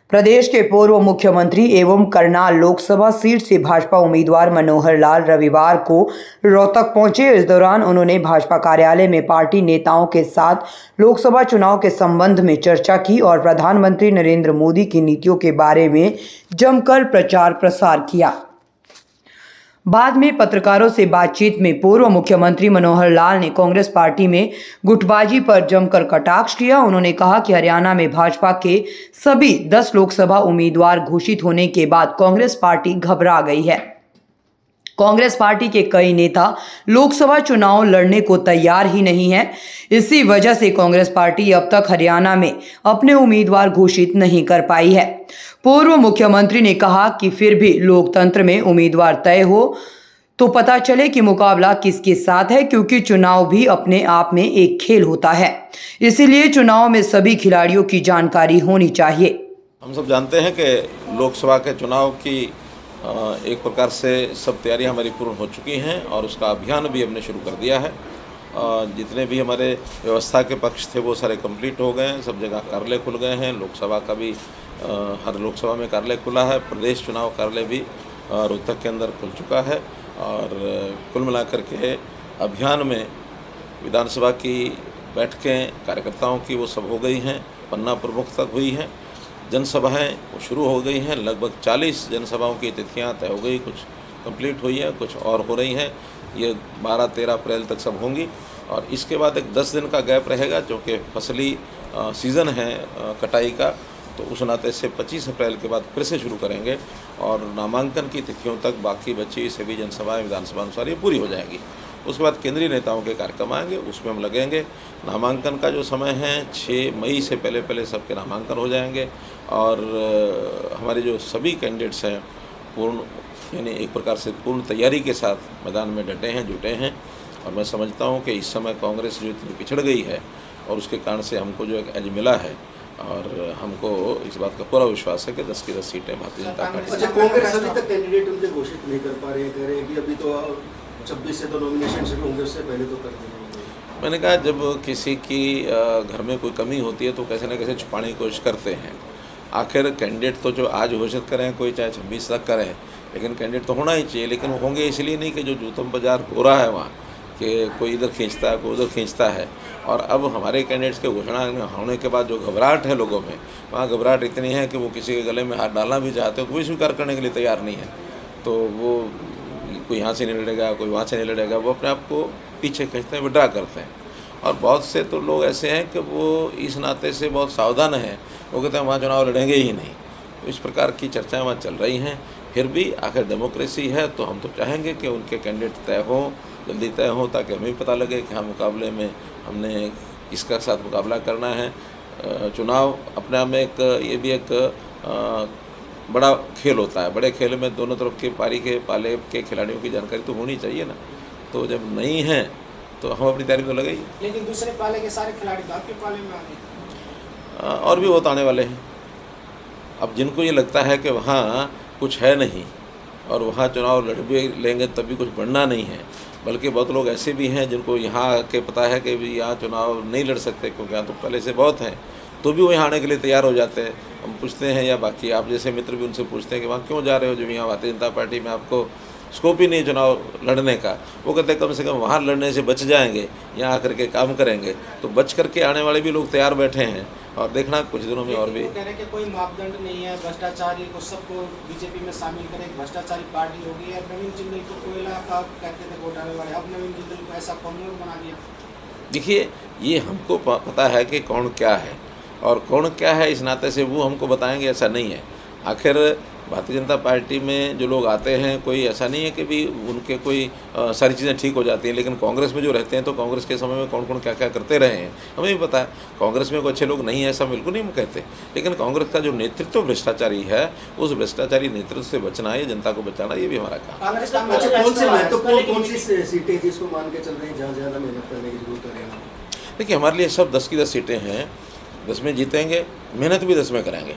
प्रदेश के पूर्व मुख्यमंत्री एवं करनाल लोकसभा सीट से भाजपा उम्मीदवार मनोहर लाल रविवार को रोहतक पहुंचे। इस दौरान उन्होंने भाजपा कार्यालय में पार्टी नेताओं के साथ लोकसभा चुनाव के संबंध में चर्चा की और प्रधानमंत्री नरेंद्र मोदी की नीतियों के बारे में जमकर प्रचार प्रसार किया। बाद में पत्रकारों से बातचीत में पूर्व मुख्यमंत्री मनोहर लाल ने कांग्रेस पार्टी में गुटबाजी पर जमकर कटाक्ष किया। उन्होंने कहा कि हरियाणा में भाजपा के सभी 10 लोकसभा उम्मीदवार घोषित होने के बाद कांग्रेस पार्टी घबरा गई है। कांग्रेस पार्टी के कई नेता लोकसभा चुनाव लड़ने को तैयार ही नहीं है। इसी वजह से कांग्रेस पार्टी अब तक हरियाणा में अपने उम्मीदवार घोषित नहीं कर पाई है। पूर्व मुख्यमंत्री ने कहा कि फिर भी लोकतंत्र में उम्मीदवार तय हो तो पता चले कि मुकाबला किसके साथ है, क्योंकि चुनाव भी अपने आप में एक खेल होता है। इसीलिए चुनाव में सभी खिलाड़ियों की जानकारी होनी चाहिए। हम सब जानते हैं कि लोकसभा के चुनाव की एक प्रकार से सब तैयारियां हमारी पूर्ण हो चुकी हैं और उसका अभियान भी हमने शुरू कर दिया है। जितने भी हमारे व्यवस्था के पक्ष थे वो सारे कंप्लीट हो गए हैं। सब जगह कार्यालय खुल गए हैं। लोकसभा का भी हर लोकसभा में कार्यालय खुला है। प्रदेश चुनाव कार्यालय भी रोहतक के अंदर खुल चुका है और कुल मिलाकर के अभियान में विधानसभा की बैठकें कार्यकर्ताओं की वो सब हो गई हैं। पन्ना प्रमुख तक हुई हैं। जनसभाएं वो शुरू हो गई हैं। लगभग 40 जनसभाओं की तिथियां तय हो गई, कुछ कंप्लीट हुई हैं, कुछ और हो रही हैं। ये 12-13 अप्रैल तक सब होंगी और इसके बाद एक 10 दिन का गैप रहेगा, जो कि फसली सीज़न है कटाई का। तो उस नाते से 25 अप्रैल के बाद फिर से शुरू करेंगे और नामांकन की तिथियों तक बाकी बची सभी जनसभाएँ विधानसभा अनुसार ये पूरी हो जाएगी। उसके बाद केंद्रीय नेताओं के कार्यक्रम आएंगे, उसमें हम लगेंगे। नामांकन का जो समय है 6 मई से पहले सबके नामांकन हो जाएंगे और हमारे जो सभी कैंडिडेट्स हैं पूर्ण यानी एक प्रकार से पूर्ण तैयारी के साथ मैदान में डटे हैं, जुटे हैं। और मैं समझता हूं कि इस समय कांग्रेस जो इतनी पिछड़ गई है और उसके कारण से हमको जो एक एज मिला है और हमको इस बात का पूरा विश्वास है कि 10 की 10 सीटें भारतीय जनता पार्टी। अच्छा, कांग्रेस अभी तक कैंडिडेट उनके घोषित नहीं कर पा रहे हैं, कह रहे हैं कि अभी तो 26 से तो नॉमिनेशन शुरू होंगे, उससे पहले तो कर देंगे। मैंने कहा जब किसी की घर में कोई कमी होती है तो कैसे न कैसे छुपाने की कोशिश करते हैं। आखिर कैंडिडेट तो जो आज घोषित करें, कोई चाहे 26 तक करें, लेकिन कैंडिडेट तो होना ही चाहिए। लेकिन वो होंगे इसलिए नहीं कि जो जूतम बाजार हो रहा है वहाँ कि कोई इधर खींचता है, कोई उधर खींचता है। और अब हमारे कैंडिडेट्स के घोषणा होने के बाद जो घबराहट है लोगों में, वहाँ घबराहट इतनी है कि वो किसी के गले में हाथ डालना भी चाहते हो तो वो स्वीकार करने के लिए तैयार नहीं है। तो वो कोई यहाँ से नहीं लड़ेगा, कोई वहाँ से नहीं लड़ेगा, वो अपने आप को पीछे खींचते हैं, विड्रा करते हैं। और बहुत से तो लोग ऐसे हैं कि वो इस नाते से बहुत सावधान हैं, वो कहते हैं वहाँ चुनाव लड़ेंगे ही नहीं। तो इस प्रकार की चर्चाएं वहाँ चल रही हैं। फिर भी आखिर डेमोक्रेसी है तो हम तो चाहेंगे कि उनके कैंडिडेट तय हों, जल्दी तय हों, ताकि हमें पता लगे कि हाँ मुकाबले में हमने किसका साथ मुकाबला करना है। चुनाव अपने आप में एक ये भी एक बड़ा खेल होता है। बड़े खेल में दोनों तरफ के पारी के पाले के खिलाड़ियों की जानकारी तो होनी चाहिए ना। तो जब नहीं है तो हम अपनी तैयारी तो लगे ही। लेकिन दूसरे पाले के सारे खिलाड़ी तो आपके पाले में आ गए और भी बहुत आने वाले हैं। अब जिनको ये लगता है कि वहाँ कुछ है नहीं और वहाँ चुनाव लड़ भी लेंगे तब भी कुछ बढ़ना नहीं है, बल्कि बहुत लोग ऐसे भी हैं जिनको यहाँ आके पता है कि भी यहाँ चुनाव नहीं लड़ सकते क्योंकि यहाँ तो पहले से बहुत हैं, तो भी वो यहाँ आने के लिए तैयार हो जाते हैं। हम पूछते हैं या बाकी आप जैसे मित्र भी उनसे पूछते हैं कि वहाँ क्यों जा रहे हो, जब यहाँ भारतीय जनता पार्टी में आपको स्कोप ही नहीं चुनाव लड़ने का। वो कहते हैं कम से कम वहाँ लड़ने से बच जाएंगे, यहाँ आकर के काम करेंगे। तो बच करके आने वाले भी लोग तैयार बैठे हैं और देखना कुछ दिनों में और भी। कह रहे हैं कि कोई मापदंड नहीं है, भ्रष्टाचारी को सबको बीजेपी में शामिल करें, भ्रष्टाचारी पार्टी होगी। अब नवीन जिंदल को कोयला का कहते थे घोटाले वाले, अब नवीन जिंदल को ऐसा कमजोर बना दिया। देखिए ये हमको पता है कि कौन क्या है और कौन क्या है, इस नाते से वो हमको बताएंगे ऐसा नहीं है। आखिर भारतीय जनता पार्टी में जो लोग आते हैं कोई ऐसा नहीं है कि भी उनके कोई सारी चीज़ें ठीक हो जाती हैं, लेकिन कांग्रेस में जो रहते हैं तो कांग्रेस के समय में कौन कौन क्या क्या करते रहे हैं हमें भी पता है। कांग्रेस में कोई अच्छे लोग नहीं है ऐसा बिल्कुल नहीं हम कहते, लेकिन कांग्रेस का जो नेतृत्व भ्रष्टाचारी है उस भ्रष्टाचारी नेतृत्व से बचना है, जनता को बचाना, ये भी हमारा काम। कौन सी सीटें जिसको मान के चल रही हैं जहाँ ज़्यादा मेहनत करने की जरूरत है? देखिए हमारे लिए सब 10 की 10 सीटें हैं, 10 में जीतेंगे, मेहनत भी 10 में करेंगे,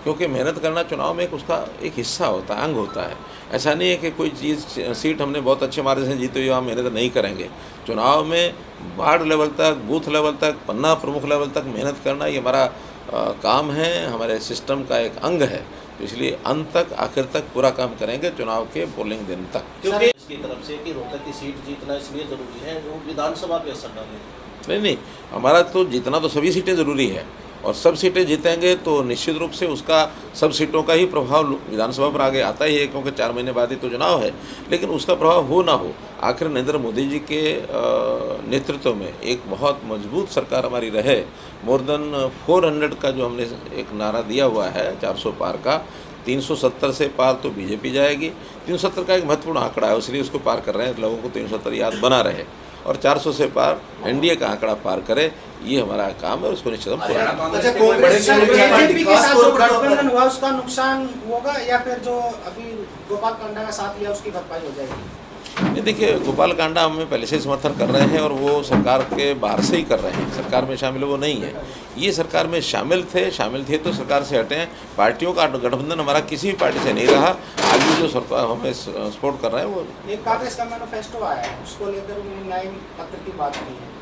क्योंकि मेहनत करना चुनाव में एक उसका एक हिस्सा होता है, अंग होता है। ऐसा नहीं है कि कोई चीज़ सीट हमने बहुत अच्छे मार्ग से जीते हुए हम मेहनत नहीं करेंगे। चुनाव में वार्ड लेवल तक, बूथ लेवल तक, पन्ना प्रमुख लेवल तक मेहनत करना ये हमारा काम है, हमारे सिस्टम का एक अंग है। तो इसलिए अंत तक, आखिर तक पूरा काम करेंगे चुनाव के पोलिंग दिन तक। क्योंकि इसकी तरफ से कि रोहतक की सीट जीतना इसलिए ज़रूरी है जो विधानसभा पे असर डालेगी। नहीं, हमारा तो जीतना तो सभी सीटें ज़रूरी है, और सब सीटें जीतेंगे तो निश्चित रूप से उसका सब सीटों का ही प्रभाव विधानसभा पर आगे आता ही है, क्योंकि 4 महीने बाद ही तो चुनाव है। लेकिन उसका प्रभाव हो ना हो, आखिर नरेंद्र मोदी जी के नेतृत्व में एक बहुत मजबूत सरकार हमारी रहे। मोर देन 400 का जो हमने एक नारा दिया हुआ है, 400 पार का, 370 से पार तो बीजेपी जाएगी। 370 का एक महत्वपूर्ण आंकड़ा है, इसलिए उसको पार कर रहे हैं, लोगों को 370 याद बना रहे, और 400 से पार एनडीए का आंकड़ा पार करे, ये हमारा काम है, उसको निश्चित हम पूरा करेंगे। अच्छा, कांग्रेस बीजेपी के साथ जो गठबंधन हुआ उसका नुकसान होगा, या फिर जो अभी गोपाल कांडा का साथ लिया उसकी भरपाई हो जाएगी? नहीं, देखिए, गोपाल कांडा हमें पहले से समर्थन कर रहे हैं, और वो सरकार के बाहर से ही कर रहे हैं, सरकार में शामिल वो नहीं है। ये सरकार में शामिल थे तो सरकार से हटे हैं। पार्टियों का गठबंधन हमारा किसी भी पार्टी से नहीं रहा। आगे जो सरकार हमें सपोर्ट कर रहे हैं वो एक कांग्रेस का मैनिफेस्टो आया है, उसको लेकर उन्होंने न्याय पत्र की बात की है।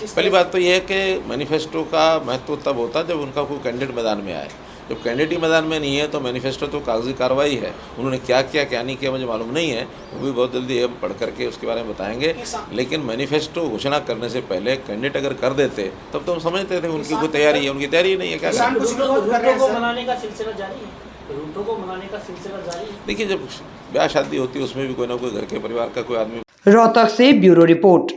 पहली बात तो ये है कि मैनिफेस्टो का महत्व तब होता है जब उनका कोई कैंडिडेट मैदान में आए। जब कैंडिडेट ही मैदान में नहीं है तो मैनिफेस्टो तो कागजी कार्रवाई है। उन्होंने क्या किया क्या नहीं किया मुझे मालूम नहीं है, वो भी बहुत जल्दी हम पढ़ करके उसके बारे में बताएंगे। लेकिन मैनिफेस्टो घोषणा करने से पहले कैंडिडेट अगर कर देते तब तो हम समझते थे उनकी कोई तैयारी है, उनकी तैयारी नहीं है। क्या करें? रूटों को मनाने का सिलसिला जारी है, रूटों को मनाने का सिलसिला जारी है। देखिए, जब ब्याह शादी होती है उसमें भी कोई ना कोई घर के परिवार का कोई आदमी। रोहतक से ब्यूरो रिपोर्ट।